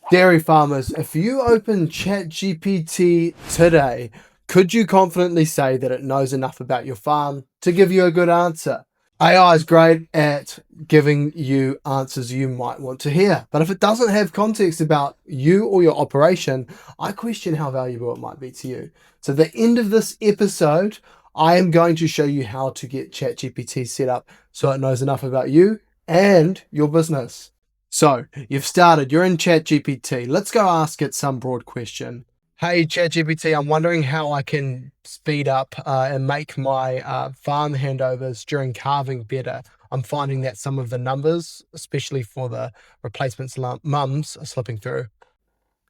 Dairy farmers, if you open ChatGPT today, could you confidently say that it knows enough about your farm to give you a good answer? AI is great at giving you answers you might want to hear, but if it doesn't have context about you or your operation, I question how valuable it might be to you. So at the end of this episode, I am going to show you how to get ChatGPT set up so it knows enough about you and your business. So you've started, you're in ChatGPT. Let's go ask it some broad question. Hey ChatGPT, I'm wondering how I can speed up and make my farm handovers during calving better. I'm finding that some of the numbers, especially for the replacements mums, are slipping through.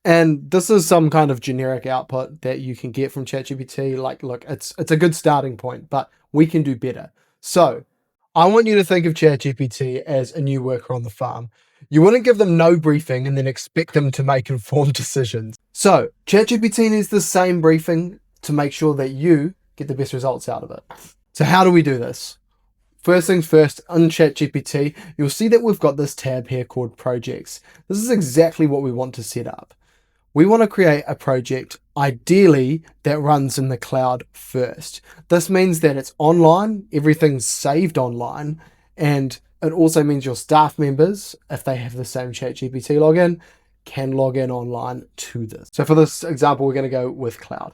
And this is some kind of generic output that you can get from ChatGPT. Like, look, it's a good starting point, but we can do better. So I want you to think of ChatGPT as a new worker on the farm. You wouldn't give them no briefing and then expect them to make informed decisions. So ChatGPT needs the same briefing to make sure that you get the best results out of it. So how do we do this? First things first, on ChatGPT, you'll see that we've got this tab here called projects. This is exactly what we want to set up. We want to create a project, ideally, that runs in the cloud first. This means that it's online, everything's saved online, and it also means your staff members, if they have the same ChatGPT login, can log in online to this. So for this example, we're going to go with cloud.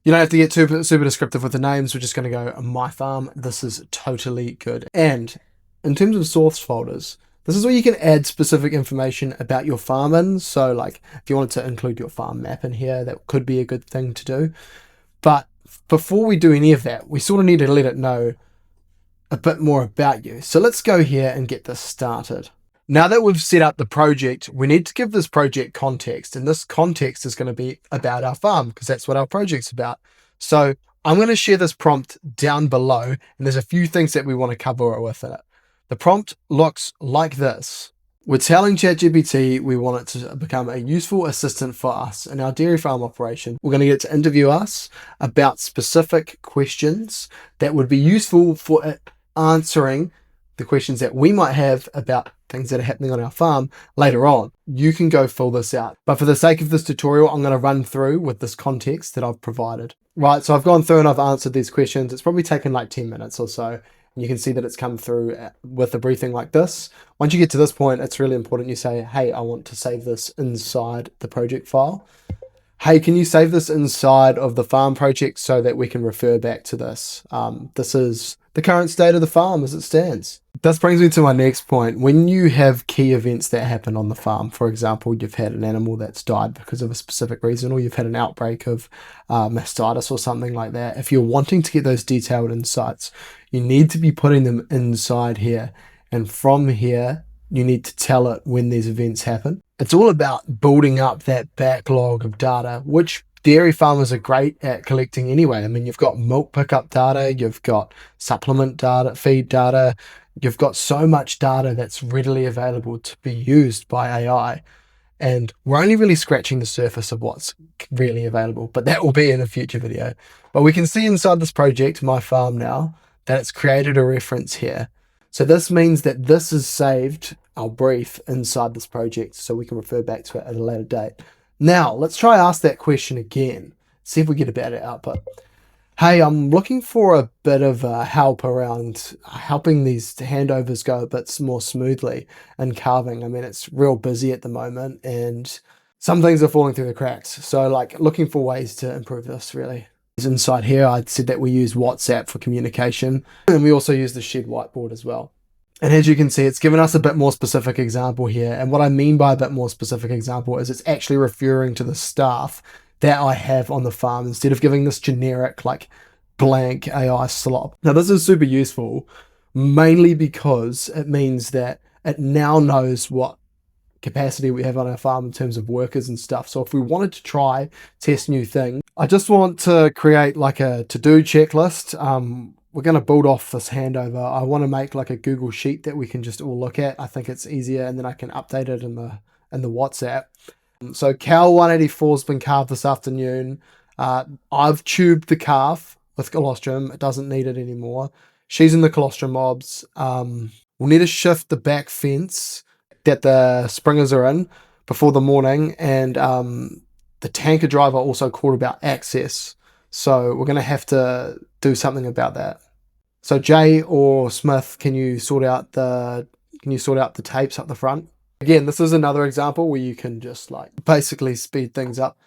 You don't have to get super descriptive with the names. We're just going to go my farm. This is totally good. And in terms of source folders, this is where you can add specific information about your farm in. So like if you wanted to include your farm map in here, that could be a good thing to do. But before we do any of that, we sort of need to let it know a bit more about you. So let's go here and get this started. Now that we've set up the project, we need to give this project context, and this context is going to be about our farm because that's what our project's about. So I'm going to share this prompt down below, and there's a few things that we want to cover with it. The prompt looks like this. We're telling ChatGPT we want it to become a useful assistant for us in our dairy farm operation. We're going to get it to interview us about specific questions that would be useful for it answering the questions that we might have about things that are happening on our farm later on. You can go fill this out. But for the sake of this tutorial, I'm going to run through with this context that I've provided. Right, so I've gone through and I've answered these questions. It's probably taken like 10 minutes or so. And you can see that it's come through with a briefing like this. Once you get to this point, it's really important you say, hey, I want to save this inside the project file. Hey, can you save this inside of the farm project so that we can refer back to this? This is the current state of the farm as it stands. This brings me to my next point. When you have key events that happen on the farm, for example, you've had an animal that's died because of a specific reason, or you've had an outbreak of mastitis or something like that. If you're wanting to get those detailed insights, you need to be putting them inside here. And from here, you need to tell it when these events happen. It's all about building up that backlog of data, which dairy farmers are great at collecting anyway. I mean, you've got milk pickup data, you've got supplement data, feed data, you've got so much data that's readily available to be used by AI. And we're only really scratching the surface of what's really available, but that will be in a future video. But we can see inside this project, my farm now, that it's created a reference here. So this means that this is saved, our brief, inside this project so we can refer back to it at a later date. Now, let's try ask that question again. See if we get a better output. Hey, I'm looking for a bit of help around helping these handovers go a bit more smoothly in calving. I mean, it's real busy at the moment and some things are falling through the cracks. So like looking for ways to improve this really. Inside here, I said that we use WhatsApp for communication and we also use the shed whiteboard as well. And as you can see, it's given us a bit more specific example here. And what I mean by a bit more specific example is it's actually referring to the staff that I have on the farm instead of giving this generic like blank AI slop. Now this is super useful, mainly because it means that it now knows what capacity we have on our farm in terms of workers and stuff. So if we wanted to try test new things, I just want to create like a to-do checklist. We're going to build off this handover. I want to make like a Google sheet that we can just all look at. I think it's easier, and then I can update it in the WhatsApp. So cow 184 has been calved this afternoon. I've tubed the calf with colostrum. It doesn't need it anymore. She's in the colostrum mobs. We'll need to shift the back fence that the springers are in before the morning, and the tanker driver also called about access. So we're going to have to do something about that. So Jay or Smith, can you sort out the tapes up the front? Again, this is another example where you can just like basically speed things up.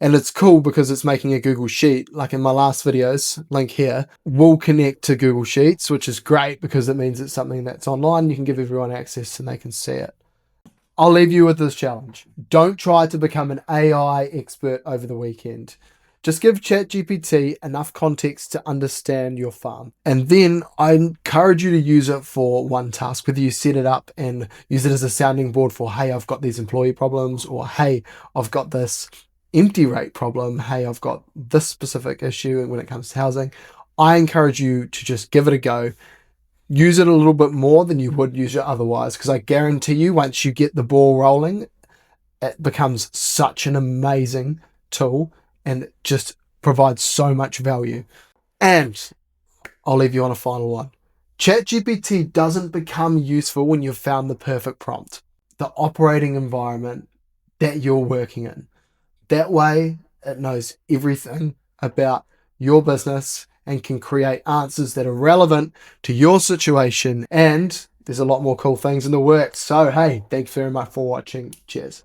And it's cool because it's making a Google Sheet. Like in my last videos, link here, will connect to Google Sheets, which is great because it means it's something that's online. You can give everyone access and they can see it. I'll leave you with this challenge. Don't try to become an AI expert over the weekend. Just give ChatGPT enough context to understand your farm. And then I encourage you to use it for one task, whether you set it up and use it as a sounding board for, hey, I've got these employee problems, or hey, I've got this empty rate problem. Hey, I've got this specific issue when it comes to housing. I encourage you to just give it a go. Use it a little bit more than you would use it otherwise, because I guarantee you once you get the ball rolling, it becomes such an amazing tool and it just provides so much value. And I'll leave you on a final one. ChatGPT doesn't become useful when you've found the perfect prompt, the operating environment that you're working in. That way, it knows everything about your business and can create answers that are relevant to your situation. And there's a lot more cool things in the works. So, hey, thanks very much for watching. Cheers.